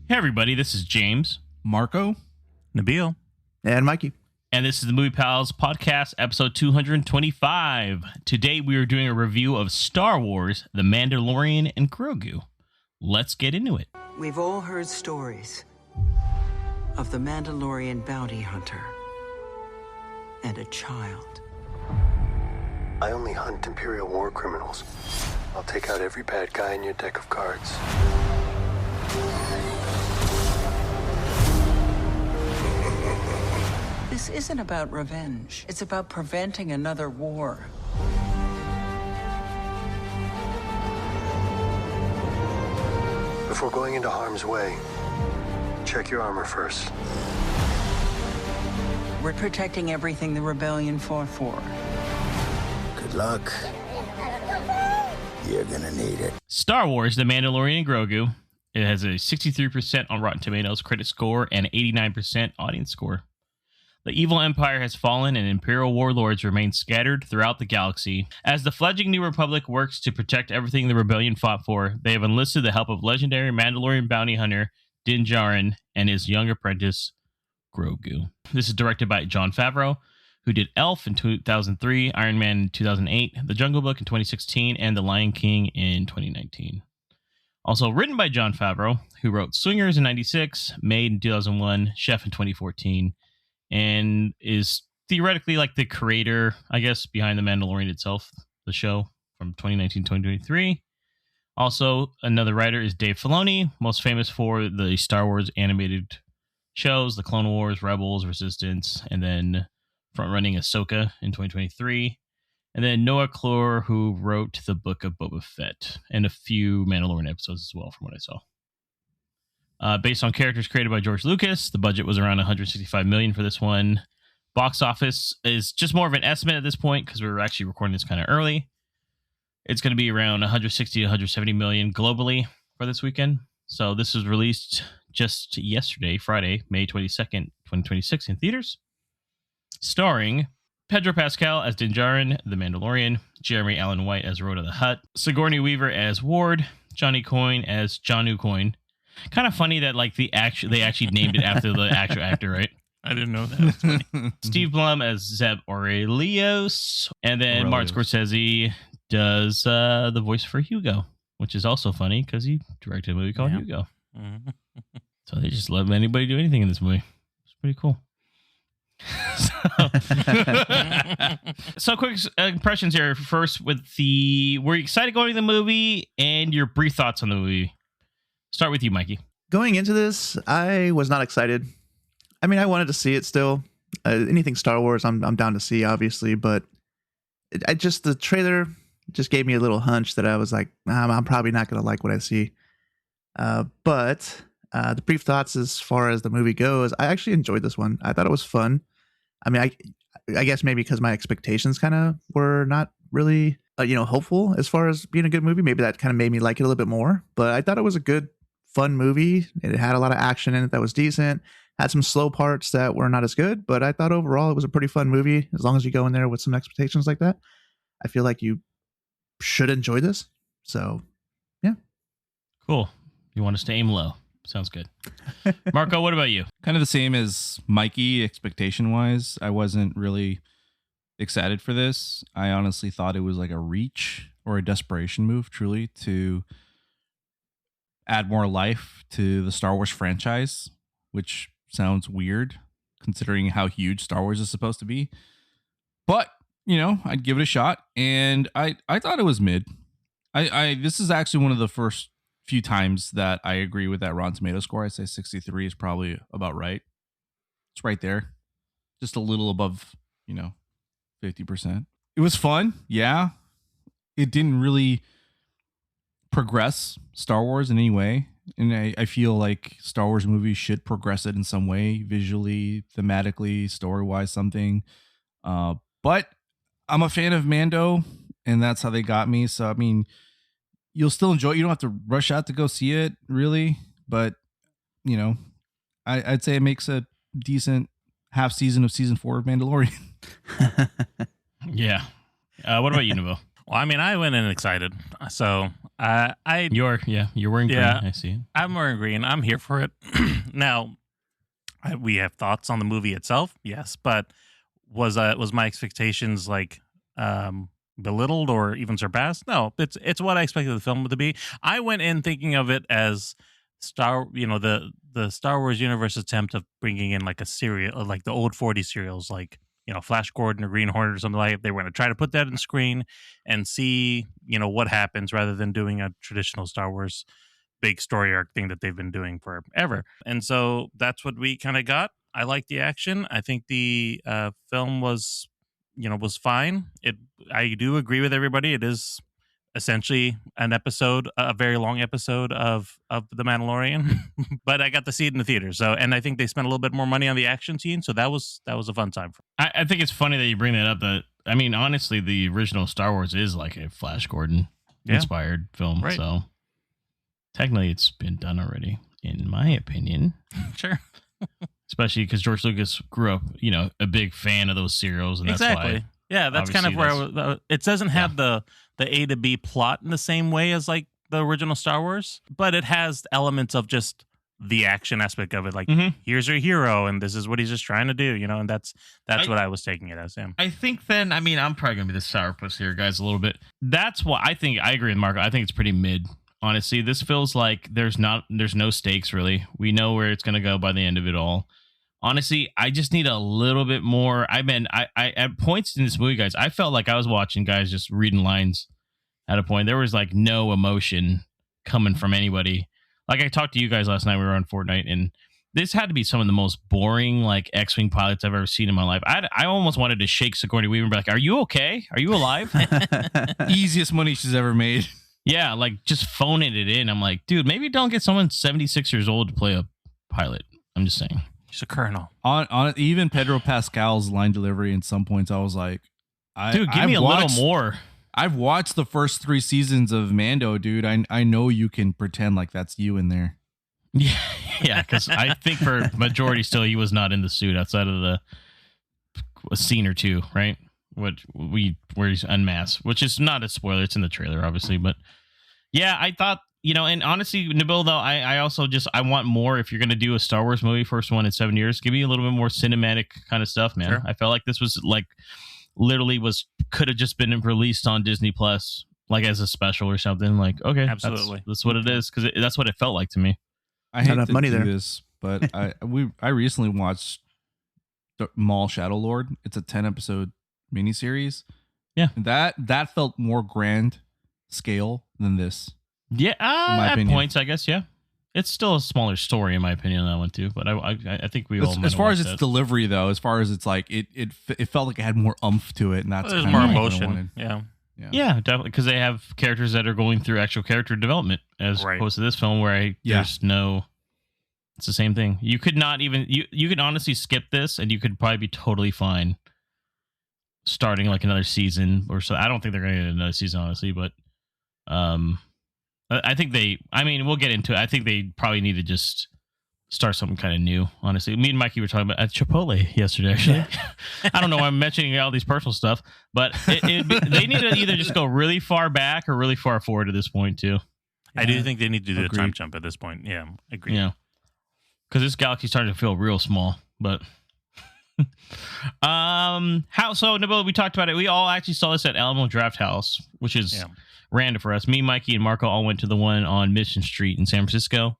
Hey everybody, this is James, Marco, Nabil, and Mikey. and this is the Movie Pals podcast, episode 225. Today we are doing a review of Star Wars, The Mandalorian and Grogu. Let's get into it. We've all heard stories of the Mandalorian bounty hunter and a child. I only hunt Imperial war criminals. I'll take out every bad guy in your deck of cards. This isn't about revenge. It's about preventing another war. Before going into harm's way, check your armor first. We're protecting everything the rebellion fought for. Good luck. You're gonna need it. Star Wars, The Mandalorian and Grogu. It has a 63% on Rotten Tomatoes critic score and 89% audience score. The evil empire has fallen and Imperial warlords remain scattered throughout the galaxy. As the fledgling New Republic works to protect everything the rebellion fought for, they have enlisted the help of legendary Mandalorian bounty hunter Din Djarin and his young apprentice, Grogu. This is directed by Jon Favreau, who did Elf in 2003, Iron Man in 2008, The Jungle Book in 2016, and The Lion King in 2019. Also written by Jon Favreau, who wrote Swingers in 96, Made in 2001, Chef in 2014, and is theoretically like the creator, I guess, behind The Mandalorian itself, the show from 2019-2023. Also, another writer is Dave Filoni, most famous for the Star Wars animated shows, The Clone Wars, Rebels, Resistance, and then front-running Ahsoka in 2023. And then Noah Clore, who wrote the Book of Boba Fett and a few Mandalorian episodes as well, from what I saw. Based on characters created by George Lucas, the budget was around $165 million for this one. Box office is just more of an estimate at this point because we were actually recording this kind of early. It's going to be around 160 to 170 million globally for this weekend. So this was released just yesterday, Friday, May 22nd, 2026 in theaters. Starring Pedro Pascal as Din Djarin, the Mandalorian, Jeremy Allen White as Rhoda the Hutt, Sigourney Weaver as Ward, Johnny Coyne as Johnu Coyne. Kind of funny that like they actually named it after the actual actor, right? I didn't know that. That's funny. Steve Blum as Zeb Orrelios, and then Martin Scorsese does the voice for Hugo, which is also funny because he directed a movie called Hugo. Mhm. So they just let anybody do anything in this movie. It's pretty cool. So quick impressions here. First, were you excited going to the movie, and your brief thoughts on the movie? Start with you, Mikey. Going into this, I was not excited. I mean, I wanted to see it still. Anything Star Wars, I'm down to see, obviously. But the trailer just gave me a little hunch that I was like, I'm probably not going to like what I see. But the brief thoughts as far as the movie goes, I actually enjoyed this one. I thought it was fun. I mean, I guess maybe because my expectations kind of were not really, hopeful as far as being a good movie. Maybe that kind of made me like it a little bit more. But I thought it was a good, fun movie. It had a lot of action in it that was decent. Had some slow parts that were not as good. But I thought overall it was a pretty fun movie. As long as you go in there with some expectations like that, I feel like you should enjoy this. So, yeah. Cool. You want us to aim low. Sounds good. Marco, what about you? kind of the same as Mikey, expectation wise. I wasn't really excited for this. I honestly thought it was like a reach or a desperation move, truly, to add more life to the Star Wars franchise, which sounds weird considering how huge Star Wars is supposed to be. But, I'd give it a shot, and I thought it was mid. This is actually one of the first few times that I agree with that Rotten Tomato score. I say 63 is probably about right. It's right there. Just a little above, 50%. It was fun. Yeah. It didn't really progress Star Wars in any way. And I feel like Star Wars movies should progress it in some way, visually, thematically, story-wise, something. But I'm a fan of Mando, and that's how they got me. So, I mean, you'll still enjoy it. You don't have to rush out to go see it, really. But, I'd say it makes a decent half season of season 4 of Mandalorian. Yeah. What about you, Nabil? Well, I mean, I went in excited. So You're wearing green. I see. I'm wearing green. I'm here for it. Now, we have thoughts on the movie itself, yes, but was my expectations like belittled or even surpassed? No, it's what I expected the film to be. I went in thinking of it as the Star Wars universe attempt of bringing in like a serial, like the old 40s serials, like Flash Gordon or Green Hornet or something like that. They were going to try to put that in screen and see what happens rather than doing a traditional Star Wars big story arc thing that they've been doing forever. And so that's what we kind of got. I like the action. I think the film was fine. I do agree with everybody. It is essentially a very long episode of The Mandalorian, but I got to see it in the theater. So, and I think they spent a little bit more money on the action scene. So that was a fun time. I think it's funny that you bring that up. Honestly, the original Star Wars is like a Flash Gordon inspired film. Right. So technically it's been done already, in my opinion. Sure. Especially because George Lucas grew up, a big fan of those serials. And exactly. That's why. Yeah, that's kind of where it doesn't have the A to B plot in the same way as like the original Star Wars, but it has elements of just the action aspect of it. Like, here's your hero, and this is what he's just trying to do, and that's what I was taking it as. Sam, I think then, I'm probably gonna be the sourpuss here, guys, a little bit. That's what I think. I agree with Marco. I think it's pretty mid. Honestly, this feels like there's no stakes really. We know where it's gonna go by the end of it all. Honestly, I just need a little bit more. I at points in this movie, guys, I felt like I was watching guys just reading lines at a point. There was like no emotion coming from anybody. Like I talked to you guys last night. We were on Fortnite, and this had to be some of the most boring like X-Wing pilots I've ever seen in my life. I almost wanted to shake Sigourney Weaver and be like, "Are you okay? Are you alive?" Easiest money she's ever made. Yeah, like just phoning it in. I'm like, dude, maybe don't get someone 76 years old to play a pilot. I'm just saying. She's a colonel. On even Pedro Pascal's line delivery in some points, I was like, dude, give me a little more. I've watched the first 3 seasons of Mando, dude. I know you can pretend like that's you in there. Yeah, because I think for majority still he was not in the suit outside of a scene or two, right? Where he's unmasked, which is not a spoiler. It's in the trailer, obviously, but yeah, I thought. And honestly, Nabil, though, I also I want more. If you're going to do a Star Wars movie, first one in 7 years, give me a little bit more cinematic kind of stuff, man. Sure. I felt like this was like literally could have just been released on Disney Plus, like as a special or something. Like, okay, absolutely, that's what it is, because that's what it felt like to me. I hate enough money do this, but I recently watched the Maul Shadow Lord. It's a 10-episode miniseries. Yeah, that felt more grand scale than this. Yeah, at points, I guess. Yeah, it's still a smaller story in my opinion on that one too. But I think we all as far as its delivery though, as far as it's like it felt like it had more oomph to it, and that's there's more emotion. Yeah, definitely, because they have characters that are going through actual character development as opposed to this film where there's no. It's the same thing. You could not even you could honestly skip this, and you could probably be totally fine starting like another season or so. I don't think they're going to get another season, honestly, but I think we'll get into it. I think they probably need to just start something kind of new, honestly. Me and Mikey were talking about at Chipotle yesterday, actually. I don't know why I'm mentioning all these personal stuff, but they need to either just go really far back or really far forward at this point, too. I do think they need to do a time jump at this point. Yeah, agree. Yeah. Because this galaxy's starting to feel real small, but... Nabil, we talked about it. We all actually saw this at Alamo Draft House, which is... random for us. Me, Mikey, and Marco all went to the one on Mission Street in San Francisco,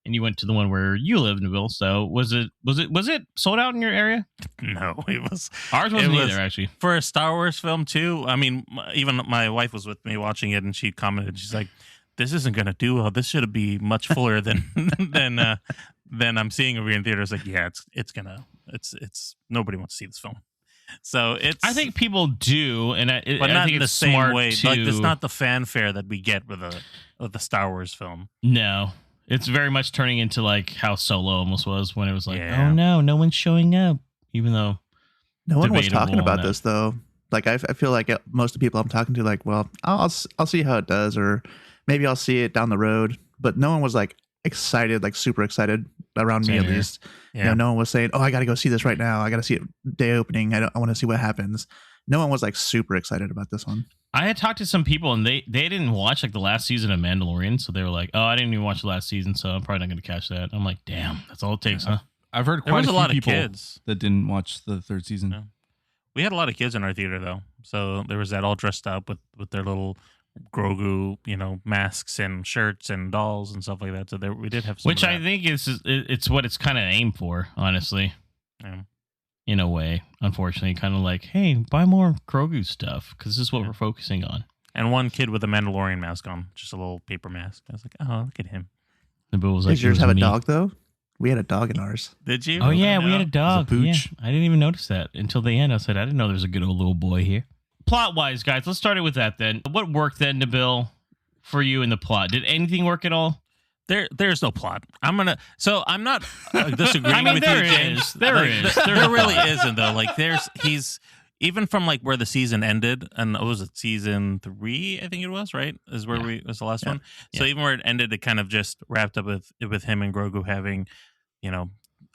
and you went to the one where you live, Nabil. So was it sold out in your area? No, it was. Ours wasn't either, actually. For a Star Wars film too. I mean, even my wife was with me watching it, and she commented, she's like, "This isn't going to do well. This should be much fuller than I'm seeing over here in theaters." Like, yeah, it's nobody wants to see this film. So I think people do, and but not I think in the it's same smart way. to, like, it's not the fanfare that we get with the Star Wars film. No, it's very much turning into like how Solo almost was when it was like, oh no one's showing up, even though no one was talking about this though. Like I feel like most of the people I'm talking to, like, well, I'll see how it does, or maybe I'll see it down the road. But no one was like excited, like super excited around me, at least. Yeah. No one was saying, "Oh, I got to go see this right now. I got to see it day opening. I want to see what happens." No one was like super excited about this one. I had talked to some people and they didn't watch like the last season of Mandalorian, so they were like, "Oh, I didn't even watch the last season, so I'm probably not going to catch that." I'm like, "Damn, that's all it takes, huh?" I've heard There quite was a a few lot of people kids. that didn't watch the third season. Yeah. We had a lot of kids in our theater though, so there was that all dressed up with their little Grogu, masks and shirts and dolls and stuff like that. So there we did have some. Which of I that. think it's what it's kind of aimed for, honestly. Yeah. In a way, unfortunately, kind of like, hey, buy more Grogu stuff because this is what Yeah. we're focusing on. And one kid with a Mandalorian mask on, just a little paper mask. I was like, oh, look at him. Nabil was like, Does yours "It have was a me." dog though? We had a dog in ours. Did you? Oh yeah, we had a No. dog. pooch. Yeah, I didn't even notice that until the end. I said, I didn't know there was a good old little boy here. Plot wise, guys, let's start it with that then. What worked then, Nabil, for you in the plot? Did anything work at all? There's no plot. I'm not disagreeing I mean, with there you, James. is. There Like, is. There There's a really plot. isn't though. Like he's even from like where the season ended, and what was it, season 3? I think it was, right? Is where was the last one. So even where it ended, it kind of just wrapped up with him and Grogu having,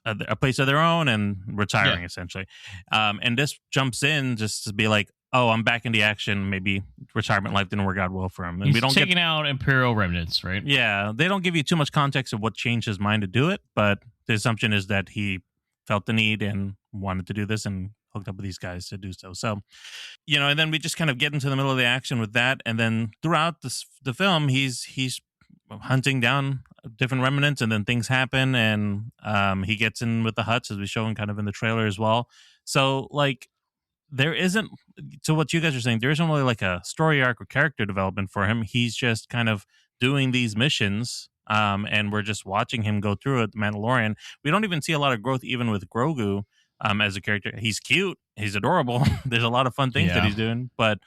a place of their own and retiring essentially. And this jumps in just to be like, oh, I'm back into action. Maybe retirement life didn't work out well for him. And He's we don't taking out Imperial remnants, right? Yeah, they don't give you too much context of what changed his mind to do it, but the assumption is that he felt the need and wanted to do this and hooked up with these guys to do so. So, and then we just kind of get into the middle of the action with that, and then throughout the film, he's hunting down different remnants, and then things happen, and he gets in with the Hutts, as we show him kind of in the trailer as well. So, like, there isn't, to what you guys are saying, there isn't really like a story arc or character development for him. He's just kind of doing these missions, and we're just watching him go through it. The Mandalorian, we don't even see a lot of growth even with Grogu as a character. He's cute, he's adorable. There's a lot of fun things that he's doing, but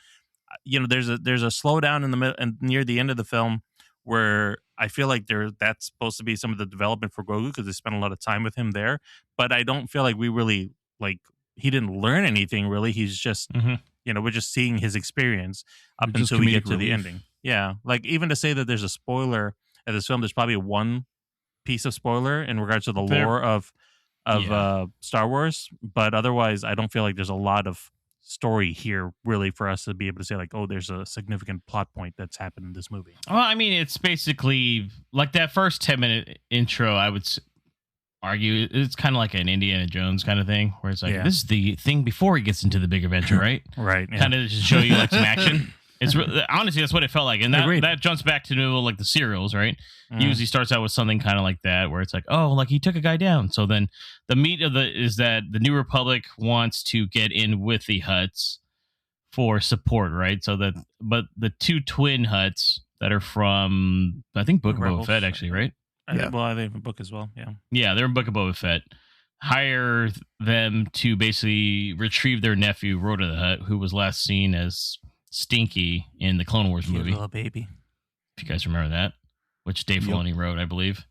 there's a slowdown in the middle and near the end of the film where I feel like that's supposed to be some of the development for Grogu because they spent a lot of time with him there. But I don't feel like we really he didn't learn anything really. He's just, we're just seeing his experience up until we get to the ending. Yeah. Like even to say that there's a spoiler at this film, there's probably one piece of spoiler in regards to the lore of Star Wars. But otherwise, I don't feel like there's a lot of story here really for us to be able to say like, oh, there's a significant plot point that's happened in this movie. Well, I mean, it's basically like that first 10-minute intro, I would argue it's kind of like an Indiana Jones kind of thing where it's like, this is the thing before he gets into the big adventure, right? Right. Yeah. Kind of just show you like some action. It's honestly, that's what it felt like. And that jumps back to like the serials, right? Usually starts out with something kind of like that where it's like, oh, like he took a guy down. So then the meat of is that the New Republic wants to get in with the Hutts for support, right? So but the two twin Hutts that are from, I think, Book of Boba Fett, actually, right? Well, they have a book as well. Yeah. Yeah, they're in Book of Boba Fett. Hire them to basically retrieve their nephew, Rhoda the Hutt, who was last seen as Stinky in the Clone Wars movie. Little baby. If you guys remember that, which Dave Filoni wrote, I believe,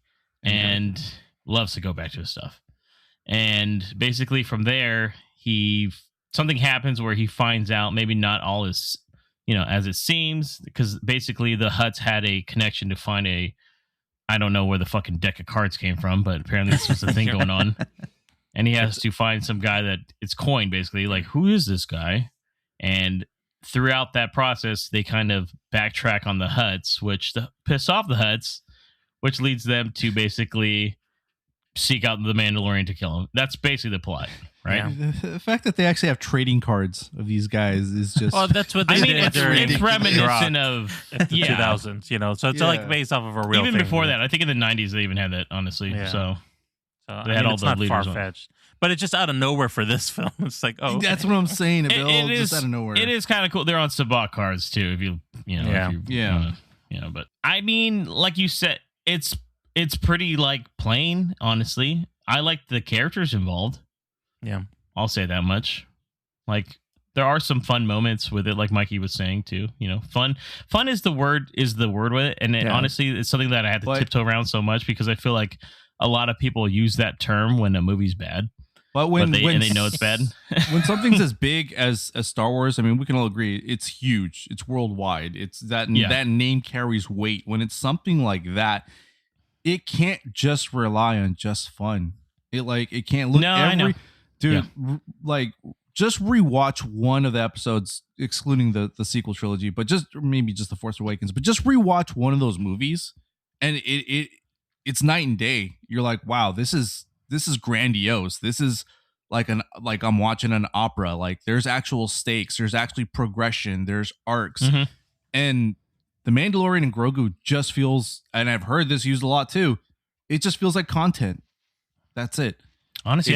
and loves to go back to his stuff. And basically from there, something happens where he finds out maybe not all is, as it seems, because basically the Hutts had a connection to find I don't know where the fucking deck of cards came from, but apparently this was the thing going on. And he has to find some guy that it's coined, basically, like, who is this guy? And throughout that process, they kind of backtrack on the Hutts, which piss off the Hutts, which leads them to basically seek out the Mandalorian to kill him. That's basically the plot, right? Yeah. The fact that they actually have trading cards of these guys is just... Oh, that's what they did. It's reminiscent of the 2000s, so it's like based off of a real even thing. before that. I think in the 90s they even had that, honestly. Yeah. So they had all the leaders. Not far-fetched. But it's just out of nowhere for this film. It's like, oh, that's what I'm saying. It is just out of nowhere. It is kind of cool. They're on Sabak cards too. If but I mean, like you said, it's pretty like plain. Honestly, I like the characters involved. Yeah, I'll say that much. Like there are some fun moments with it, like Mikey was saying too. Fun is the word with it, and honestly, it's something that I have to tiptoe around so much because I feel like a lot of people use that term when a movie's bad. But when they know it's bad. When something's as big as Star Wars, I mean, we can all agree it's huge. It's worldwide. It's that name carries weight. When it's something like that, it can't just rely on just fun. It can't look like just rewatch one of the episodes, excluding the sequel trilogy, but maybe just the Force Awakens, but just rewatch one of those movies, and it's night and day. You're like, wow, this is grandiose. This is like I'm watching an opera. Like there's actual stakes, there's actually progression, there's arcs, and The Mandalorian and Grogu just feels, and I've heard this used a lot too, it just feels like content. That's it. Honestly,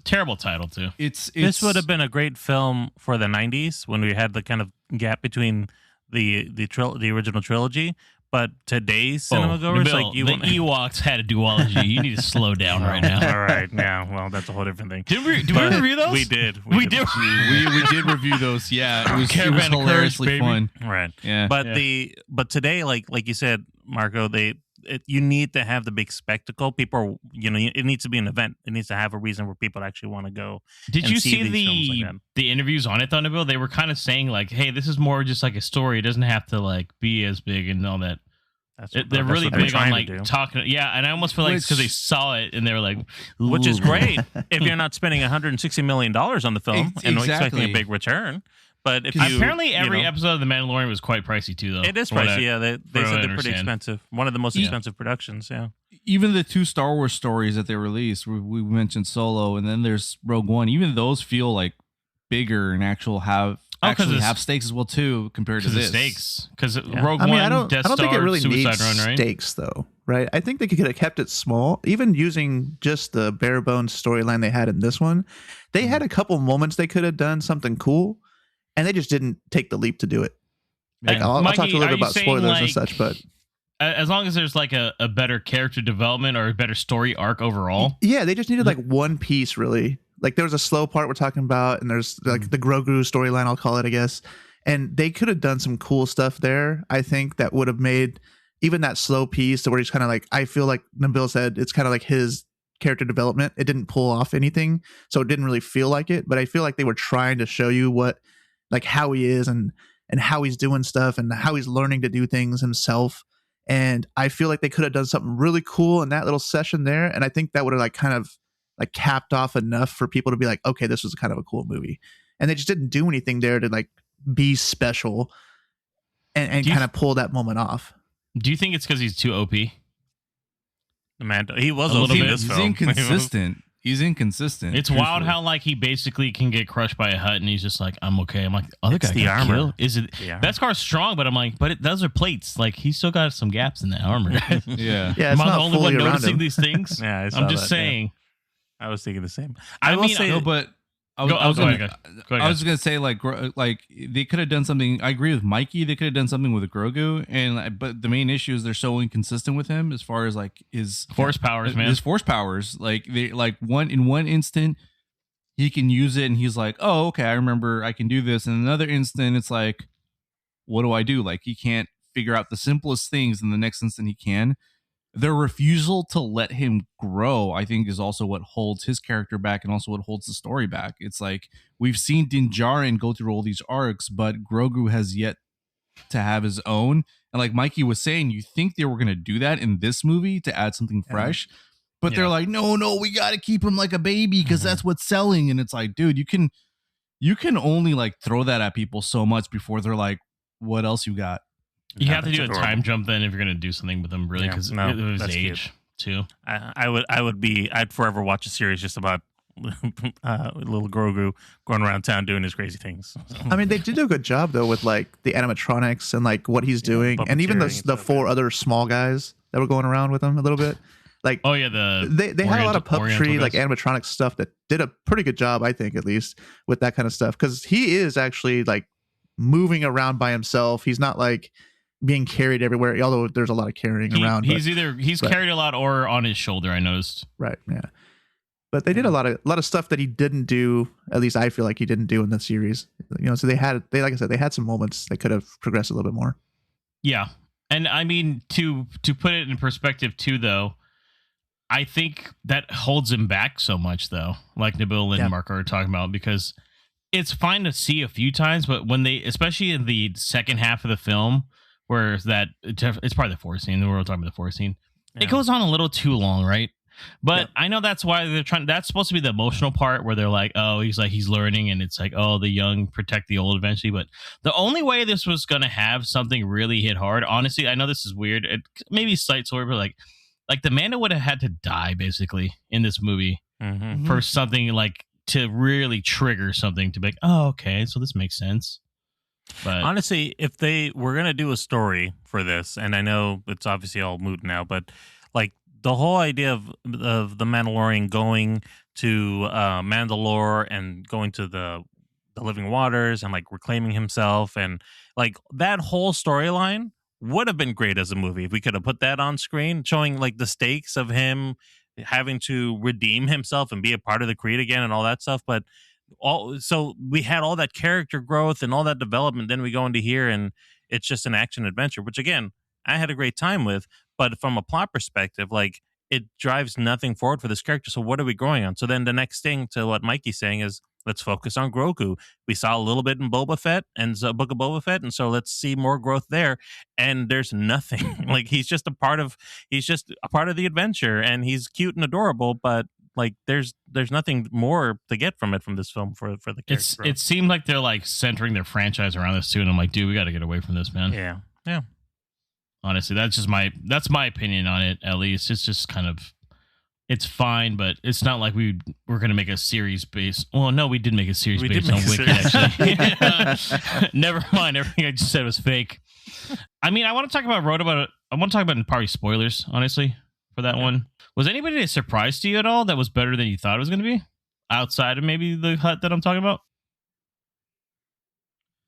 terrible title too. This would have been a great film for the 90s when we had the kind of gap between the original trilogy. But today's cinema goers, Nabil, the Ewoks had a duology. You need to slow down right now. All right, yeah. Well, that's a whole different thing. Did we review those? We did. We did. We did review those. Yeah, it was hilariously fun. Right. Yeah. But today, like you said, Marco, you need to have the big spectacle. People, it needs to be an event. It needs to have a reason where people actually want to go. Did you see the interviews on it, though, Nabil? They were kind of saying like, "Hey, this is more just like a story. It doesn't have to like be as big and all that." They're really big on like talking. Yeah, and I almost feel like it's because they saw it and they were like, ooh. Which is great if you're not spending $160 million on the film and expecting a big return. But if apparently every episode of The Mandalorian was quite pricey too, though. It is pricey. Yeah, they said they're pretty expensive. One of the most expensive productions. Yeah. Even the 2 Star Wars stories that they released, we mentioned Solo, and then there's Rogue One. Even those feel like bigger and actually have stakes as well too compared to this. Stakes, because Rogue One, I don't think it really Suicide needs Run, right? stakes though, right? I think they could have kept it small, even using just the bare bones storyline they had in this one. They had a couple moments they could have done something cool, and they just didn't take the leap to do it. Like I'll talk a little bit about spoilers and such, but as long as there's like a better character development or a better story arc overall. Yeah, they just needed like one piece really. Like there was a slow part we're talking about, and there's like the Grogu storyline, I'll call it, I guess. And they could have done some cool stuff there. I think that would have made even that slow piece to where he's kind of like, I feel like Nabil said, it's kind of like his character development. It didn't pull off anything, so it didn't really feel like it. But I feel like they were trying to show you how he is and how he's doing stuff and how he's learning to do things himself. And I feel like they could have done something really cool in that little session there. And I think that would have like kind of like capped off enough for people to be like, okay, this was kind of a cool movie. And they just didn't do anything there to like be special and kind of pull that moment off. Do you think it's because he's too OP? Amanda, he was a little bit. He's inconsistent. He's inconsistent. It's wild how like he basically can get crushed by a hut and he's just like, I'm okay. I'm like, other guy the armor. Kill? Is it that scar's strong? But I'm like, those are plates. Like he's still got some gaps in that armor. Yeah. Yeah. It's Am I not the only one fully around noticing him. these things? Yeah, I'm just saying. Yeah. I was thinking the same. I was going to say like they could have done something. I agree with Mikey. They could have done something with Grogu, but the main issue is they're so inconsistent with him as far as like his force powers, man. His force powers, like they like one instant he can use it and he's like, oh okay, I remember I can do this. And another instant it's like, what do I do? Like he can't figure out the simplest things, and the next instant he can. Their refusal to let him grow, I think, is also what holds his character back and also what holds the story back. It's like we've seen Din Djarin go through all these arcs, but Grogu has yet to have his own. And like Mikey was saying, you think they were going to do that in this movie to add something fresh, but they're like, no, we got to keep him like a baby because that's what's selling. And it's like, dude, you can only like throw that at people so much before they're like, what else you got? You have to do a time jump then if you're going to do something with him, really, because of his age too. I'd forever watch a series just about little Grogu going around town doing his crazy things. I mean, they did do a good job though with like the animatronics and like what he's doing, and even the 4 other small guys that were going around with him a little bit. Like, oh yeah, they had a lot of puppetry, like animatronic stuff that did a pretty good job, I think, at least with that kind of stuff, because he is actually like moving around by himself. He's not like being carried everywhere, although there's a lot of carrying around. He's carried a lot or on his shoulder, I noticed. Right, yeah. But they did a lot of stuff that he didn't do. At least I feel like he didn't do in the series. So they like I said, they had some moments that could have progressed a little bit more. Yeah, and I mean to put it in perspective too, though, I think that holds him back so much, though. Like Nabil and Mark are talking about, because it's fine to see a few times, but when they, especially in the second half of the film, where it's probably the 4th scene. We're talking about the 4th scene. Yeah. It goes on a little too long, right? But I know that's why they're trying. That's supposed to be the emotional part where they're like, oh, he's learning, and it's like, oh, the young protect the old eventually. But the only way this was gonna have something really hit hard, honestly, I know this is weird. It maybe slight sort, but like the Mando would have had to die basically in this movie for something like to really trigger something to be like, oh, okay, so this makes sense. But honestly, if they were gonna do a story for this, and I know it's obviously all moot now, but like the whole idea of the Mandalorian going to Mandalore and going to the living waters and like reclaiming himself, and like that whole storyline would have been great as a movie if we could have put that on screen, showing like the stakes of him having to redeem himself and be a part of the Creed again and all that stuff. But so we had all that character growth and all that development. Then we go into here and it's just an action adventure, which again, I had a great time with. But from a plot perspective, like it drives nothing forward for this character. So what are we growing on? So then the next thing to what Mikey's saying is let's focus on Grogu. We saw a little bit in Boba Fett and the Book of Boba Fett, and so let's see more growth there. And there's nothing. Like he's just a part of the adventure, and he's cute and adorable, but like there's nothing more to get from this film for the character. it seemed like they're like centering their franchise around this too, and I'm like, dude, we got to get away from this, man. Yeah. Honestly, that's my opinion on it. At least it's just kind of, it's fine, but it's not like we're gonna make a series based. Well, no, we did make a series based on Wicked. Actually, never mind. Everything I just said was fake. I mean, I want to talk about probably spoilers, honestly, for that one. Was anybody a surprise to you at all that was better than you thought it was going to be? Outside of maybe the hut that I'm talking about?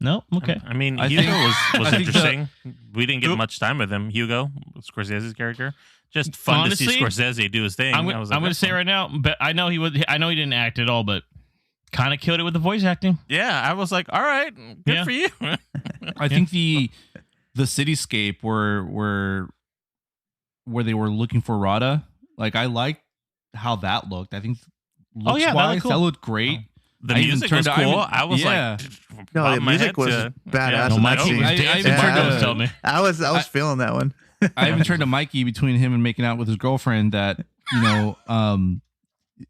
No? Okay. I mean, Hugo was interesting. We didn't get much time with him. Hugo, Scorsese's character. Just fun to see Scorsese do his thing. I'm going to say right now, but I know he didn't act at all, but kind of killed it with the voice acting. Yeah, I was like, all right, good for you. I think the cityscape where they were looking for Rada, like I liked how that looked. I think looks-wise, that looked great. The music was cool. I was like, no, the music was badass. I was feeling that one. I even turned to Mikey between him and making out with his girlfriend that,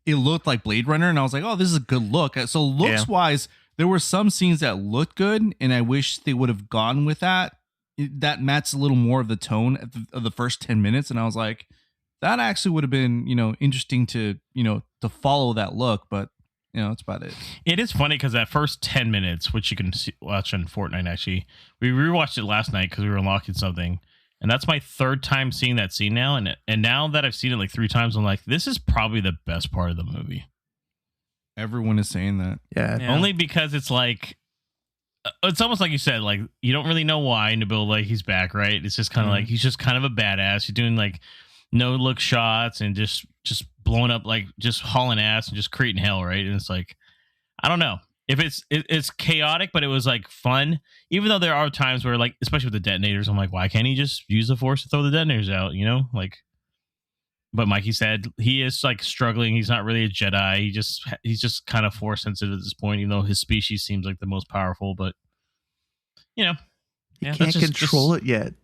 it looked like Blade Runner, and I was like, oh, this is a good look. So looks-wise, there were some scenes that looked good, and I wish they would have gone with that. That matched a little more of the tone of the first 10 minutes, and I was like, that actually would have been, interesting to follow that look, but that's about it. It is funny because that first 10 minutes, which you can watch on Fortnite, actually, we rewatched it last night because we were unlocking something, and that's my third time seeing that scene now, and now that I've seen it like 3 times, I'm like, this is probably the best part of the movie. Everyone is saying that. Yeah. Only because it's like, it's almost like you said, like you don't really know why Nabil, like he's back, right? It's just kind of like he's just kind of a badass. He's doing like no look shots and just blowing up, like just hauling ass and just creating hell, right? And it's like, I don't know if it's chaotic, but it was like fun. Even though there are times where, like, especially with the detonators, I'm like, why can't he just use the Force to throw the detonators out? Like. But Mikey said he is like struggling. He's not really a Jedi. He's just kind of Force sensitive at this point, even though his species seems like the most powerful. But he can't control it yet,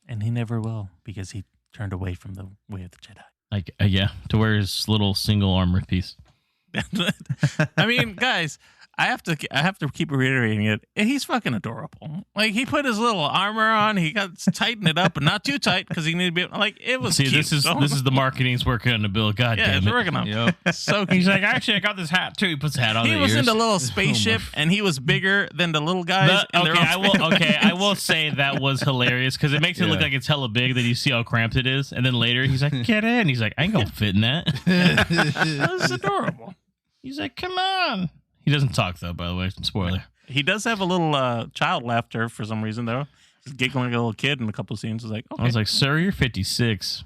and he never will because he turned away from the way of the Jedi. Like to wear his little single armor piece. I mean, guys, I have to keep reiterating it. He's fucking adorable. Like he put his little armor on, he got tightened it up, but not too tight because he needed to be like it was. See, cute. this is the marketing's working on the bill. God damn it, it's working on. Yep. So he's like, actually, I got this hat too. He puts the hat on. He was in the little spaceship, and he was bigger than the little guys. I will say that was hilarious because it makes it look like it's hella big. Then you see how cramped it is, and then later he's like, get in. He's like, I ain't gonna fit in that. That was adorable. He's like, come on. He doesn't talk, though, by the way. Spoiler. He does have a little child laughter for some reason, though. He's giggling like a little kid in a couple of scenes. I was like, sir, you're 56.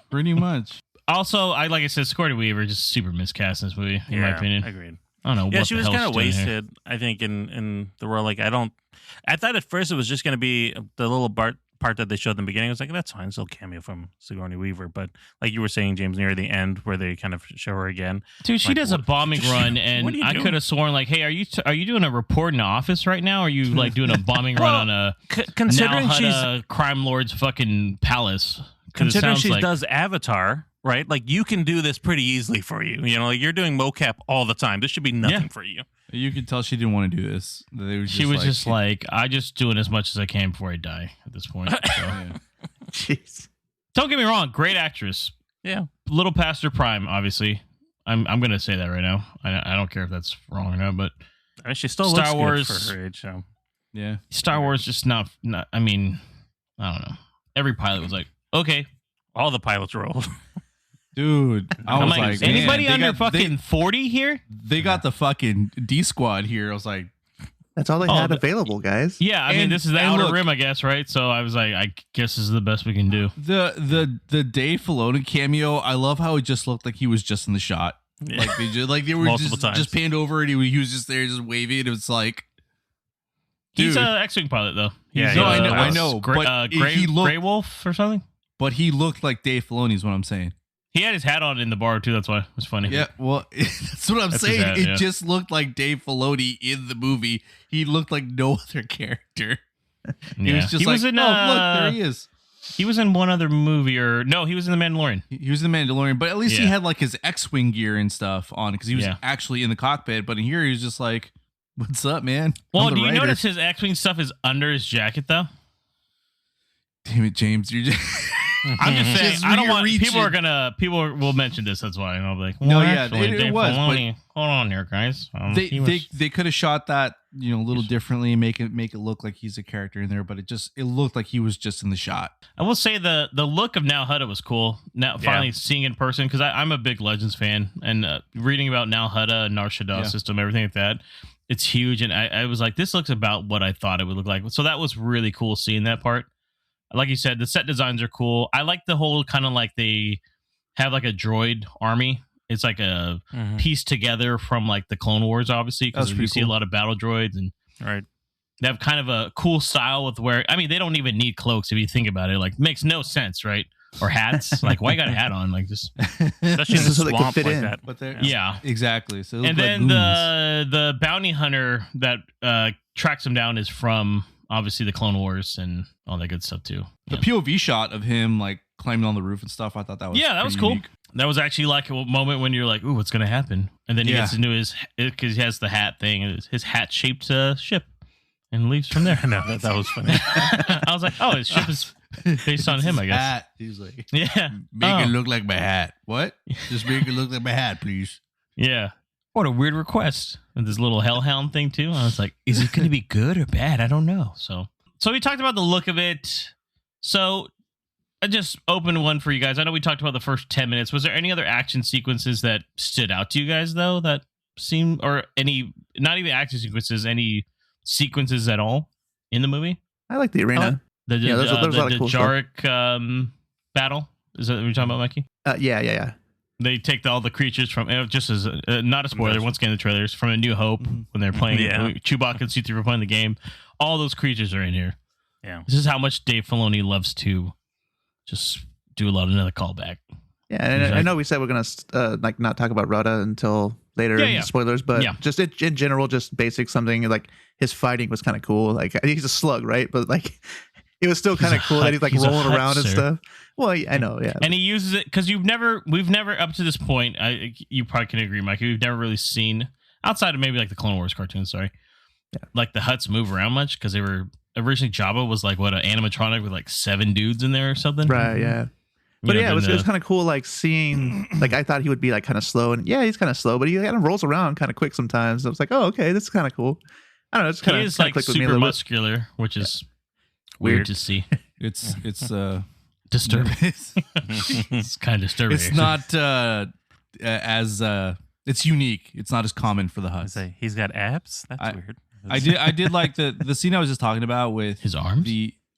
Pretty much. Also, like I said, Sigourney Weaver just super miscast in this movie, in my opinion. Agreed. I don't know. Yeah, what she was kind of wasted, I think, in the role. Like, I thought at first it was just going to be the little part that they showed in the beginning. I was like, that's fine. It's a little cameo from Sigourney Weaver. But like you were saying, James, near the end where they kind of show her again. Dude, she does a bombing run, and I could have sworn like, hey, are you doing a report in the office right now? Or are you like doing a bombing run on a considering she's a crime lord's fucking palace? Considering she does Avatar, right? Like you can do this pretty easily for you. You know, like you're doing mocap all the time. This should be nothing for you. You could tell she didn't want to do this. She was just like, I just doing as much as I can before I die at this point. So. Yeah. Jeez. Don't get me wrong, great actress. Yeah. Little past her prime, obviously. I'm going to say that right now. I don't care if that's wrong or not, but I mean, she still Star looks Wars good for her age. So. Yeah. Star Wars just not. I mean, I don't know. Every pilot was like, okay. All the pilots were old. Dude, I was like, anybody man, under fucking 40 here? They got the fucking D squad here. I was like, That's all they had available, guys. Yeah, I mean, And- this is the and Outer look- Rim, I guess, right? So I was like, I guess this is the best we can do. the Dave Filoni cameo. I love how it just looked like he was just in the shot. Yeah. Like they were Multiple times. just panned over and he was just there, just waving. It was like, He's dude. an X-wing pilot, though. Yeah, He's, no, I know, Gray, but Gray, he looked- Gray Wolf or something. but he looked like Dave Filoni is what I'm saying. He had his hat on in the bar too. That's why it was funny. Yeah, well, that's what I'm That's his saying. hat, It yeah. just looked like Dave Filoni in the movie. He looked like no other character. He was just like, in. oh, look, there he is. He was in one other movie, or no, he was in The Mandalorian. He was the Mandalorian, but at least he Yeah. had like his X-wing gear and stuff on because he was Yeah. actually in the cockpit. But in here, he was just like, "What's up, man?" Well, I'm the do you writer." notice his X-wing stuff is under his jacket though? Damn it, James! You're just I'm just saying. Just I don't want reaching. people will mention this. That's why, and I'll be like, No, well, yeah, actually, it Dave was, but- Filoni, hold on here, guys. He was- they could have shot that a little differently, make it look like he's a character in there, but it looked like he was just in the shot. I will say the look of Nal Hutta was cool. Now finally seeing in person, because I'm a big Legends fan, and reading about Nal Hutta and Nar Shaddaa system, everything like that, it's huge. And I was like, this looks about what I thought it would look like. So that was really cool seeing that part. Like you said, the set designs are cool. I like the whole kind of like they have like a droid army. It's like a piece together from like the Clone Wars, obviously, because That's you pretty see a cool. lot of battle droids, and Right. they have kind of a cool style with where, I mean, they don't even need cloaks if you think about it. Like, makes no sense, right? Or hats. Like, why you got a hat on? Like, just Especially in the So they could swamp fit like in. that. But yeah. exactly. So it And looked like then goons. the bounty hunter that tracks him down is from obviously the Clone Wars and all that good stuff too. the Yeah. POV shot of him like climbing on the roof and stuff. I thought that was Yeah, that was pretty cool. unique. That was actually like a moment when you're like, "Ooh, what's gonna happen?" And then he Yeah. gets into his, because he has the hat thing, and his hat shaped ship, and leaves from there. No, that was funny. I was like, "Oh, his ship is based on him, I guess." Hat. He's like, Yeah, make Oh. it look like my hat. What? Just make it look like my hat, please. yeah. What a weird request. And this little hellhound thing too. I was like, "Is it going to be good or bad? I don't know." So we talked about the look of it. So I just opened one for you guys. I know we talked about the first 10 minutes. Was there any other action sequences that stood out to you guys, though, that seemed, or any, not even action sequences, any sequences at all in the movie? I like the arena. The there's a lot of cool stuff. Djarin battle? Is that what you're talking about, Mikey? Yeah. They take all the creatures from, just as not a spoiler, once again, the trailers, from A New Hope when they're playing, Chewbacca and C-3 were playing the game. All those creatures are in here. Yeah. This is how much Dave Filoni loves to just do a lot of another callback. Yeah, and I know we said we're gonna like not talk about Rada until later, Yeah. spoilers, but just in general, just basic something like his fighting was kind of cool. Like he's a slug, right? But like it was still kind of cool that he's like he's a rolling around and hut, sir. stuff. Well, I know, yeah. And he uses it because we've never up to this point. You probably can agree, Mike. We've never really seen outside of maybe like the Clone Wars cartoons. Sorry, like the huts move around much because they were originally Jabba was like what, an animatronic with like 7 dudes in there or something. Right, yeah. But yeah, it was kind of cool, like seeing, like I thought he would be like kind of slow, and yeah, he's kind of slow, but he kind of rolls around kind of quick sometimes. I was like, oh, okay, this is kind of cool. I don't know, it's kind he of is like clicked with me a super little bit. muscular, which is weird to see. It's Disturbing. it's It's kind of disturbing. it's actually. not as it's unique. It's not as common for the Hutt. Say he's got abs. That's I- weird. I did like the scene I was just talking about with His arms?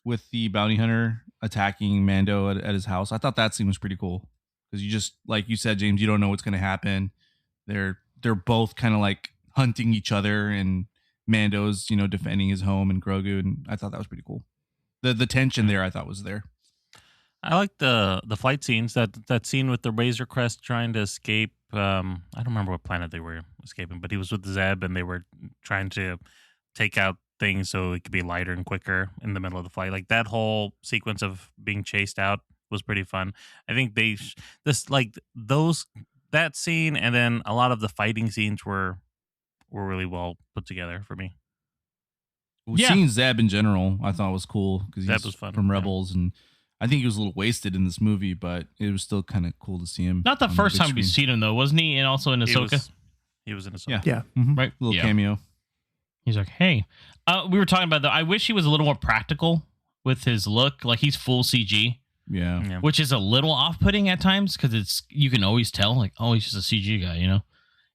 with the bounty hunter attacking Mando at his house. I thought that scene was pretty cool because you just, like you said, James, you don't know what's going to happen. They're both kind of like hunting each other, and Mando's defending his home and Grogu, and I thought that was pretty cool. The tension there I thought was there. I like the fight scenes. That scene with the Razor Crest trying to escape. I don't remember what planet they were escaping, but he was with Zeb, and they were trying to take out things so it could be lighter and quicker in the middle of the fight. Like that whole sequence of being chased out was pretty fun. I think that scene and then a lot of the fighting scenes were really well put together for me. Seeing Zeb in general, I thought was cool because Zeb he's was fun, from yeah. Rebels, and I think he was a little wasted in this movie, but it was still kind of cool to see him. Not the on first big time we've screen. seen him though, wasn't he? And also in Ahsoka. He was in Ahsoka. Yeah. Yeah. Mhm. Right. Little Yeah. cameo. He's like, hey, we were talking about I wish he was a little more practical with his look. Like he's full CG, Yeah. Yeah. which is a little off-putting at times because you can always tell like, oh, he's just a CG guy, you know.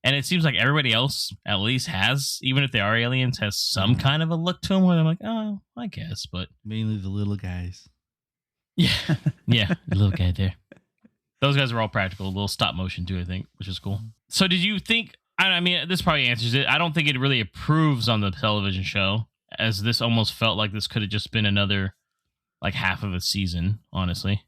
And it seems like everybody else at least has, even if they are aliens, has some kind of a look to them where I'm like, oh, I guess, but Mainly the little guys. yeah, the little guy there. Those guys are all practical, a little stop motion too, I think, which is cool. So did you think? I mean, this probably answers it. I don't think it really approves on the television show, as this almost felt like this could have just been another like half of a season, honestly.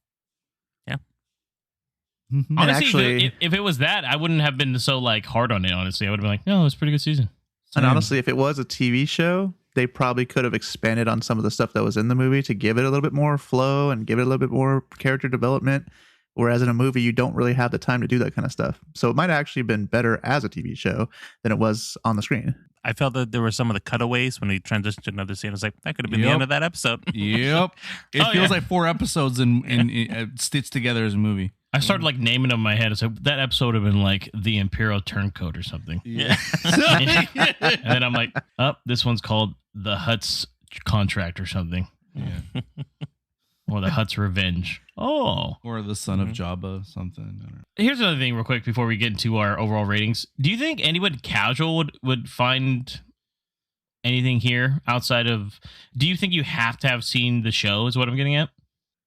Mhm. Honestly, actually- if it was that, I wouldn't have been so like hard on it. Honestly, I would have been like, no, it's a pretty good season. And honestly, if it was a TV show, they probably could have expanded on some of the stuff that was in the movie to give it a little bit more flow and give it a little bit more character development. Whereas in a movie, you don't really have the time to do that kind of stuff. So it might have actually been better as a TV show than it was on the screen. I felt that there were some of the cutaways when we transitioned to another scene. I was like, that could have been the Yep. end of that episode. Yep. It Oh, feels yeah. like 4 episodes in stitched together as a movie. I started like naming them in my head. It's like that episode would have been like the Imperial Turncoat or something. Yeah. And then I'm like, oh, this one's called the Hutt's Contract or something. Yeah. Or the Hutt's Revenge. Oh. Or the son of Jabba, something. I don't know. Here's another thing real quick before we get into our overall ratings. Do you think anyone casual would find anything here outside of... Do you think you have to have seen the show is what I'm getting at?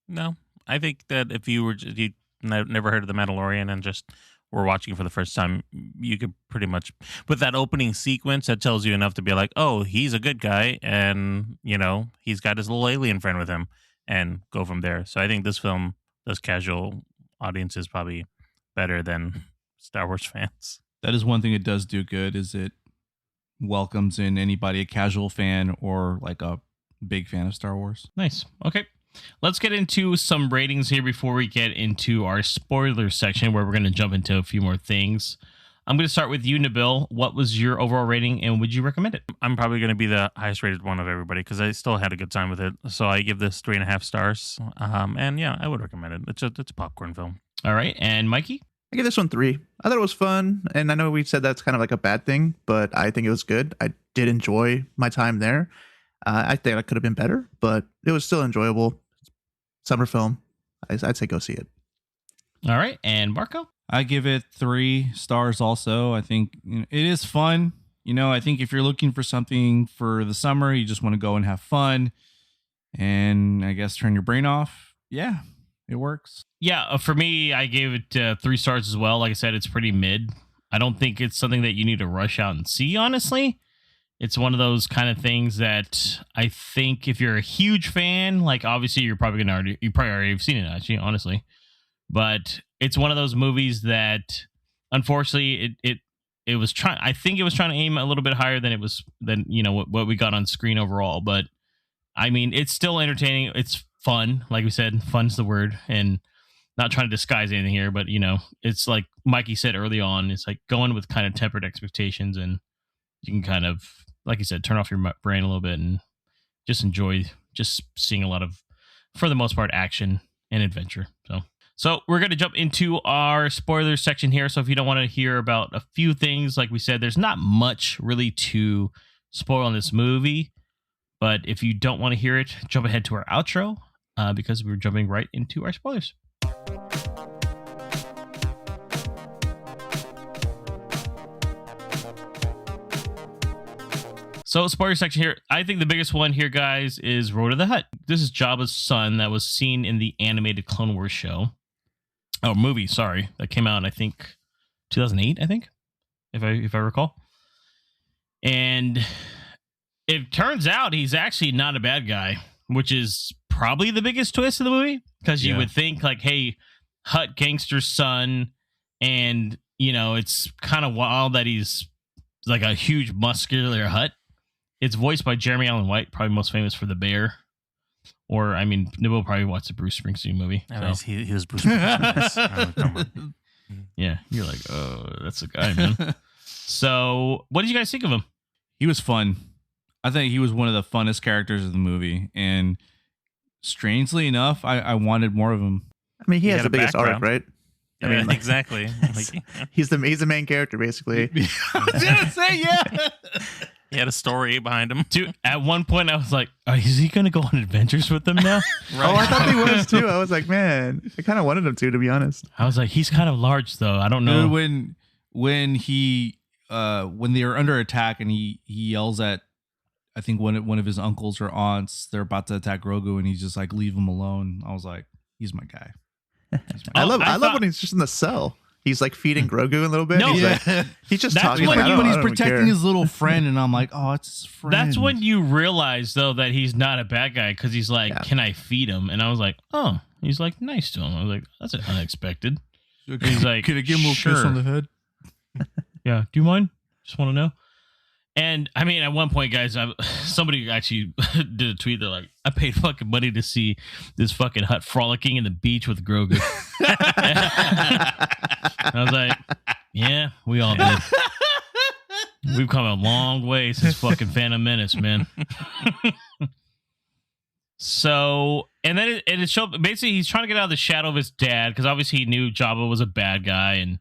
No, I think that if you never heard of The Mandalorian and just were watching it for the first time, you could pretty much, with that opening sequence, that tells you enough to be like, oh, he's a good guy, and, you know, he's got his little alien friend with him, and go from there. So I think this film does casual audiences probably better than Star Wars fans. That is one thing it does do good, is it welcomes in anybody, a casual fan or like a big fan of Star Wars. Nice. Okay. Let's get into some ratings here before we get into our spoiler section where we're going to jump into a few more things. I'm going to start with you, Nabil. What was your overall rating and would you recommend it? I'm probably going to be the highest rated one of everybody because I still had a good time with it. So I give this 3.5 stars. And yeah, I would recommend it. It's a popcorn film. All right. And Mikey? I give this one 3. I thought it was fun. And I know we said that's kind of like a bad thing, but I think it was good. I did enjoy my time there. I think I could have been better, but it was still enjoyable. Summer film. I'd say go see it. All right. And Marco? I give it 3 stars also. I think it is fun. I think if you're looking for something for the summer, you just want to go and have fun and I guess turn your brain off. Yeah, it works. Yeah, for me, I gave it 3 stars as well. Like I said, it's pretty mid. I don't think it's something that you need to rush out and see, honestly. It's one of those kind of things that I think if you're a huge fan, like obviously you probably already have seen it, actually, honestly. But it's one of those movies that, unfortunately, it was trying. I think it was trying to aim a little bit higher than what we got on screen overall. But I mean, it's still entertaining. It's fun, like we said. Fun's the word, and not trying to disguise anything here. But it's like Mikey said early on. It's like going with kind of tempered expectations, and you can kind of, like you said, turn off your brain a little bit and just enjoy just seeing a lot of, for the most part, action and adventure. So we're going to jump into our spoiler section here. So if you don't want to hear about a few things, like we said, there's not much really to spoil in this movie. But if you don't want to hear it, jump ahead to our outro because we're jumping right into our spoilers. So, spoiler section here. I think the biggest one here, guys, is Road to the Hutt. This is Jabba's son that was seen in the animated Clone Wars show. Oh, movie, sorry. That came out, I think, 2008, I think, if I recall. And it turns out he's actually not a bad guy, which is probably the biggest twist of the movie. Because you would think, like, hey, Hutt gangster's son, and, it's kind of wild that he's like a huge muscular Hutt. It's voiced by Jeremy Allen White, probably most famous for The Bear Or, I mean, Nabil probably watched the Bruce Springsteen movie. I So. mean, he was Bruce Springsteen. Come on. Yeah, you're like, oh, that's a guy, man. So, what did you guys think of him? He was fun. I think he was one of the funnest characters of the movie. And strangely enough, I wanted more of him. I mean, he has had the a biggest arc, background. right? I mean, like, exactly. he's the main character, basically. I was going to say, yeah. He had a story behind him. Dude, at one point, I was like, is he going to go on adventures with them now? Oh, I thought he was too. I was like, man, I kind of wanted him to be honest. I was like, he's kind of large, though. I don't know. Dude, when they're under attack and he yells at, I think one of his uncles or aunts, they're about to attack Grogu, and he's just like, leave him alone. I was like, he's my guy. I love when he's just in the cell. He's like feeding Grogu a little bit. No, he's just that's talking. when Like, when he's I don't protecting care. his little friend, and I'm like, oh, it's his friend. That's when you realize, though, that he's not a bad guy because he's like, can I feed him? And I was like, oh, he's like nice to him. I was like, that's unexpected. He's like, could I give him a kiss sure. on the head? Yeah. Do you mind? Just want to know. And I mean, at one point, guys, somebody actually did a tweet. They're like, I paid fucking money to see this fucking hut frolicking in the beach with Grogu. I was like, yeah, we all did. We've come a long way since fucking Phantom Menace, man. So, and then it showed, basically, he's trying to get out of the shadow of his dad because obviously he knew Jabba was a bad guy, and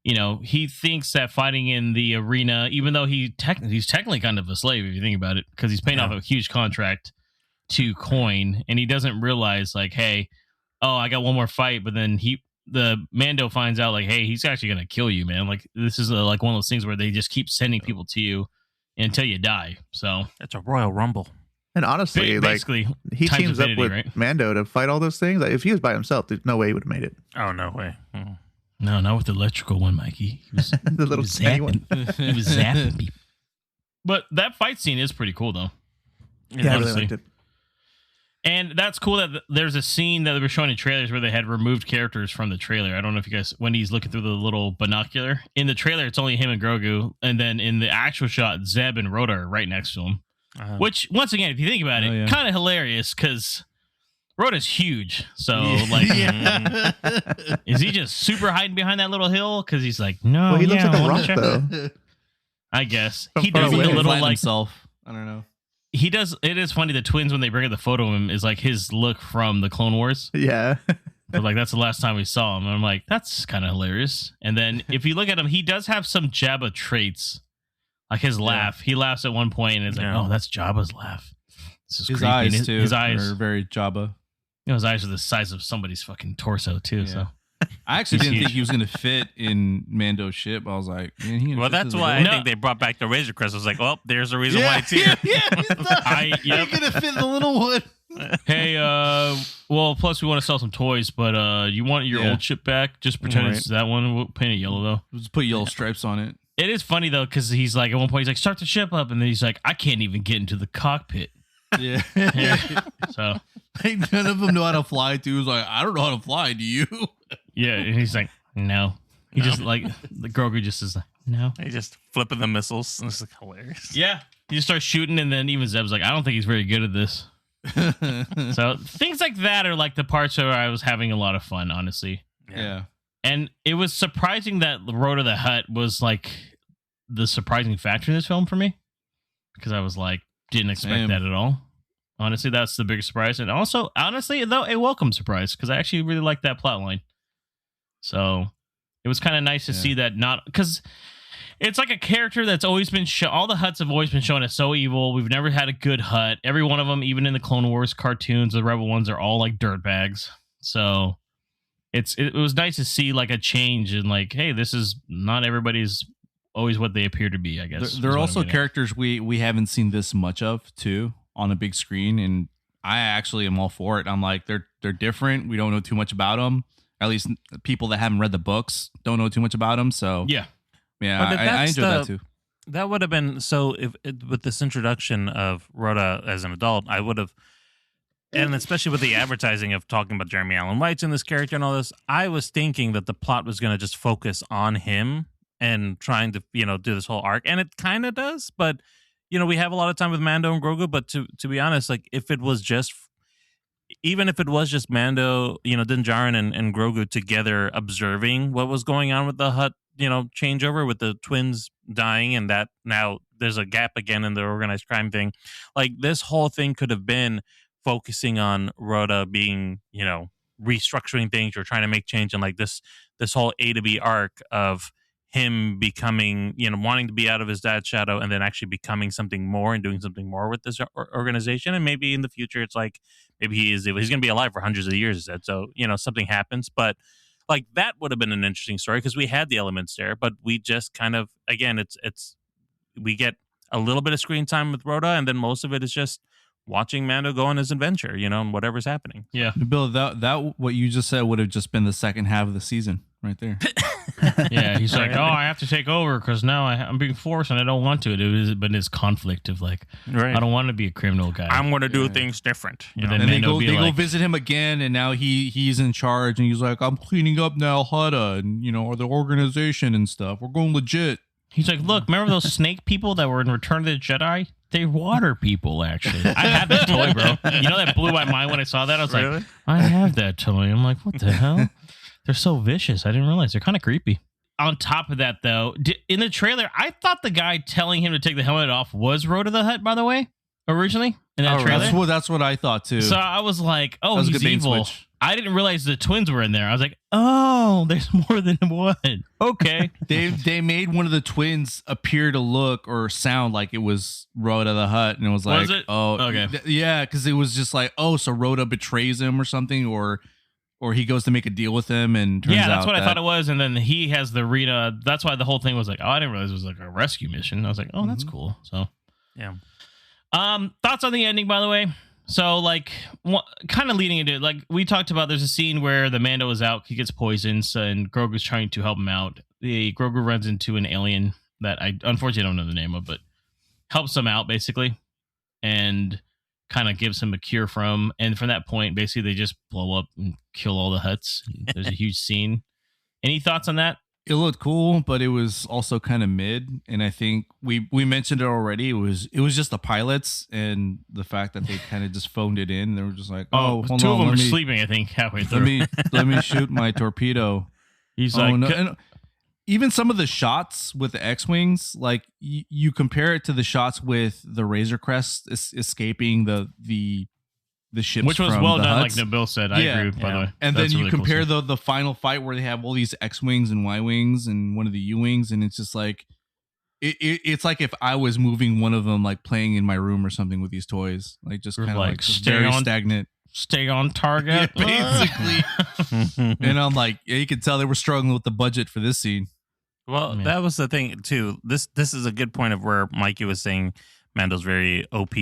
you know, he thinks that fighting in the arena, even though he's technically kind of a slave if you think about it, because he's paying off a huge contract to coin, and he doesn't realize like, hey, oh, I got one more fight, but then the Mando finds out like, hey, he's actually gonna kill you, man. Like this is like one of those things where they just keep sending people to you until you die. So That's a Royal Rumble. And honestly, basically, like he times teams up infinity, with right? Mando to fight all those things. Like, if he was by himself, there's no way he would have made it. Oh, no way. Mhm. No, not with the electrical one, Mikey. He was, The little tiny one. he was zapping people. But that fight scene is pretty cool, though. Yeah, I really honestly. liked it. And that's cool that there's a scene that they were showing in trailers where they had removed characters from the trailer. I don't know if you guys, when he's looking through the little binocular. In the trailer, it's only him and Grogu. And then in the actual shot, Zeb and Rhoda are right next to him. Which, once again, if you think about it, kind of hilarious because Rhoda's huge. So, is he just super hiding behind that little hill? Because he's like, no. Well, he looks like a I wanna rock, check. though. I guess. From He far does away. look a little Flatten like himself. I don't know. he does. It is funny. The twins, when they bring up the photo of him, is like his look from the Clone Wars. Yeah. But like that's the last time we saw him. And I'm like, that's kind of hilarious. And then if you look at him, he does have some Jabba traits, like his laugh. He laughs at one point, and it's like, oh, that's Jabba's laugh. This is His creepy. And eyes too. His eyes are very Jabba. You know, his eyes are the size of somebody's fucking torso too. Yeah. So I actually He's didn't huge. think he was going to fit in Mando's ship. I was like, man, he gonna Well, fit that's this why little- I think they brought back the Razor Crest. I was like, well, there's the reason why it's here. You're going to fit the little one. hey, well, plus we want to sell some toys, but you want your old ship back? Just pretend it's that one. We'll paint it yellow though. Just put yellow stripes on it. It is funny though, because he's like at one point he's like, start the ship up, and then he's like, I can't even get into the cockpit. Yeah. So Like, none of them know how to fly too. He's like, I don't know how to fly. Do you? yeah, and he's like, no. He just like the Grogu just is like, no. They just flipping the missiles. And it's like hilarious. Yeah. He just starts shooting, and then even Zeb's like, I don't think he's very good at this. So things like that are like the parts where I was having a lot of fun, honestly. Yeah. And it was surprising that Road of the Hutt was like the surprising factor in this film for me, because I was like, didn't expect Same. that at all. Honestly, that's the biggest surprise. And also, honestly, though, a welcome surprise, because I actually really liked that plot line. So it was kind of nice to see that, not because it's like a character that's always been shown. All the Hutts have always been shown as so evil. We've never had a good Hutt. Every one of them, even in the Clone Wars cartoons, the Rebel ones are all like dirtbags. So it was nice to see like a change in like, hey, this is not everybody's always what they appear to be, I guess. There are also characters we haven't seen this much of too on a big screen, and I actually am all for it. I'm like, they're different. We don't know too much about them. At least people that haven't read the books don't know too much about them. So yeah, I enjoyed that too. That would have been so with this introduction of Rhoda as an adult, I would have, and especially with the advertising of talking about Jeremy Allen White's in this character and all this, I was thinking that the plot was going to just focus on him and trying to, do this whole arc. And it kind of does, but, we have a lot of time with Mando and Grogu. But to be honest, like if it was just, even if it was just Mando, Din Djarin and Grogu together observing what was going on with the Hutt, changeover with the twins dying, and that now there's a gap again in the organized crime thing. Like, this whole thing could have been focusing on Rhoda being, restructuring things or trying to make change, and like this whole A to B arc of him becoming, wanting to be out of his dad's shadow and then actually becoming something more and doing something more with this organization. And maybe in the future, it's like, maybe he's going to be alive for hundreds of years, he said. So, something happens. But like, that would have been an interesting story because we had the elements there, but we just kind of, again, we get a little bit of screen time with Rhoda, and then most of it is just watching Mando go on his adventure, and whatever's happening. Yeah. Bill, that what you just said would have just been the second half of the season right there. Yeah, he's like, oh, I have to take over because now I'm being forced and I don't want to. But it's conflict of like, right. I don't want to be a criminal guy. I'm going to do things different. And And they go visit him again, and now he's in charge, and he's like, I'm cleaning up now, Hutta, and or the organization and stuff. We're going legit. He's like, look, remember those snake people that were in Return of the Jedi? They're water people, actually. I have that toy, bro. That blew my mind when I saw that. I was like, I have that toy. I'm like, what the hell? They're so vicious. I didn't realize. They're kind of creepy. On top of that, though, in the trailer, I thought the guy telling him to take the helmet off was Rhoda the Hutt, by the way, originally, in that trailer. That's what I thought, too. So I was like, oh, that was he's a good evil. switch. I didn't realize the twins were in there. I was like, oh, there's more than one. Okay. They made one of the twins appear to look or sound like it was Rhoda the Hutt, and it was like, it? oh, okay. Yeah, because it was just like, oh, so Rhoda betrays him or something, or he goes to make a deal with him, and turns out that's what I thought it was. And then he has the Rita. That's why the whole thing was like, oh, I didn't realize it was like a rescue mission. I was like, oh, that's cool. So, yeah. Thoughts on the ending, by the way. So, like, kind of leading into it, like we talked about, there's a scene where the Mando is out, he gets poisoned, and Grogu's trying to help him out. Grogu runs into an alien that I unfortunately don't know the name of, but helps him out basically, and kind of gives him a cure from. And from that point, basically, they just blow up and kill all the Hutts. There's a huge scene. Any thoughts on that? It looked cool, but it was also kind of mid. And I think we mentioned it already. It was just the pilots and the fact that they kind of just phoned it in. They were just like, oh, hold two on, of them were sleeping, I think, halfway through. let me shoot my torpedo. He's like, no. And even some of the shots with the X-wings, like you compare it to the shots with the Razor Crest escaping the ships, which was from well the done, Hutts. like Nabil said. I agree, by the way. And That's then you really cool compare scene. the final fight where they have all these X-wings and Y-wings and one of the U-wings, and it's just like it's like if I was moving one of them, like playing in my room or something with these toys, like just kind of like just very stagnant. Stay on target, basically. And I'm like, yeah, you could tell they were struggling with the budget for this scene. Well, that was the thing too. This is a good point of where Mikey was saying Mando's very OP,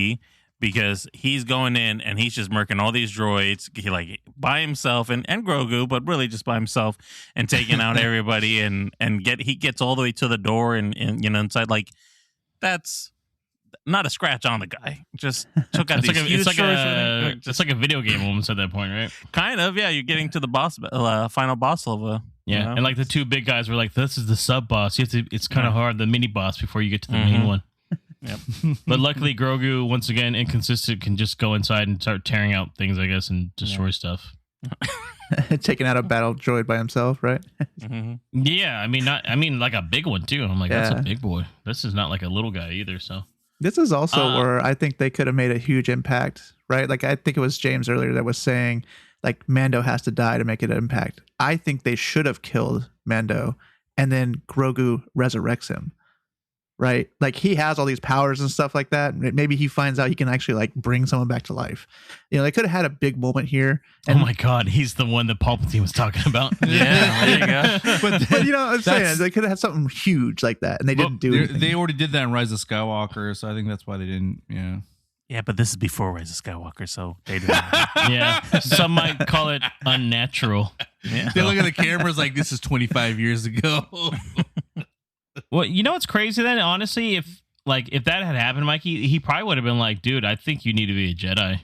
because he's going in and he's just murking all these droids, like by himself and Grogu, but really just by himself, and taking out everybody and he gets all the way to the door and inside. Like, that's not a scratch on the guy. Just took out it's like a video game almost at that point, right? Kind of, yeah. You're getting to the boss, final boss level. Yeah, and like the two big guys were like, "This is the sub boss. You have to. It's kind of hard, the mini boss, before you get to the main one." Yep. But luckily, Grogu, once again, inconsistent, can just go inside and start tearing out things, I guess, and destroy stuff. Taking out a battle droid by himself, right? Yeah, I mean, like a big one too. I'm like, that's a big boy. This is not like a little guy either. So this is also where I think they could have made a huge impact, right? Like, I think it was James earlier that was saying, like, Mando has to die to make it an impact. I think they should have killed Mando, and then Grogu resurrects him, right? Like, he has all these powers and stuff like that. Maybe he finds out he can actually, like, bring someone back to life. They could have had a big moment here. And, oh my God, he's the one that Palpatine was talking about. Yeah, there you go. But I'm saying they could have had something huge like that, and they didn't do anything. They already did that in Rise of Skywalker, so I think that's why they didn't. Yeah. Yeah, but this is before Rise of Skywalker, so they didn't. Yeah, some might call it unnatural. Yeah. They look at the cameras like, this is 25 years ago. Well, you know what's crazy then? Honestly, if that had happened, Mikey, he probably would have been like, dude, I think you need to be a Jedi.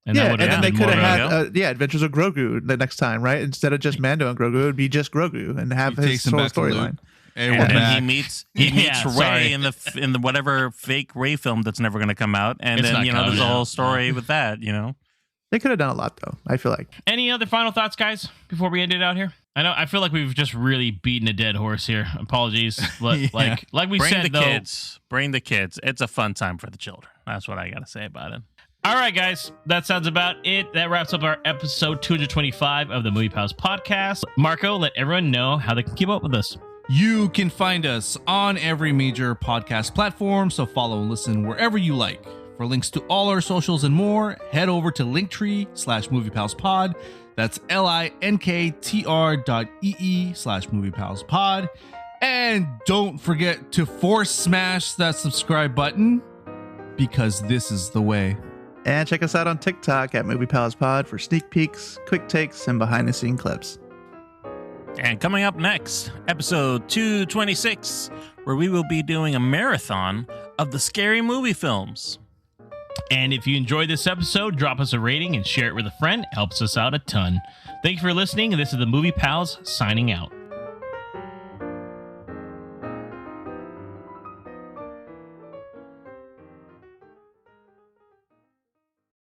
And then they could have had Adventures of Grogu the next time, right? Instead of just Mando and Grogu, it would be just Grogu and have his whole storyline. Hey, and then he meets Rey in the whatever fake Rey film that's never going to come out, and It's then not there's a coming whole out. story with that. They could have done a lot, though, I feel like. Any other final thoughts, guys, before we end it out here? I feel like we've just really beaten a dead horse here. Apologies. But Yeah. like we Bring said, the though. kids. Bring the kids. It's a fun time for the children. That's what I got to say about it. All right, guys, that sounds about it. That wraps up our episode 225 of the Movie Pals podcast. Marco, let everyone know how they can keep up with us. You can find us on every major podcast platform, so follow and listen wherever you like. For links to all our socials and more, head over to linktr.ee/moviepalspod. That's linktr.ee/moviepalspod. And don't forget to force smash that subscribe button, because this is the way. And check us out on TikTok at moviepalspod for sneak peeks, quick takes, and behind-the-scene clips. And coming up next, episode 226, where we will be doing a marathon of the scary movie films. And if you enjoyed this episode, drop us a rating and share it with a friend. It helps us out a ton. Thank you for listening. And this is the Movie Pals signing out.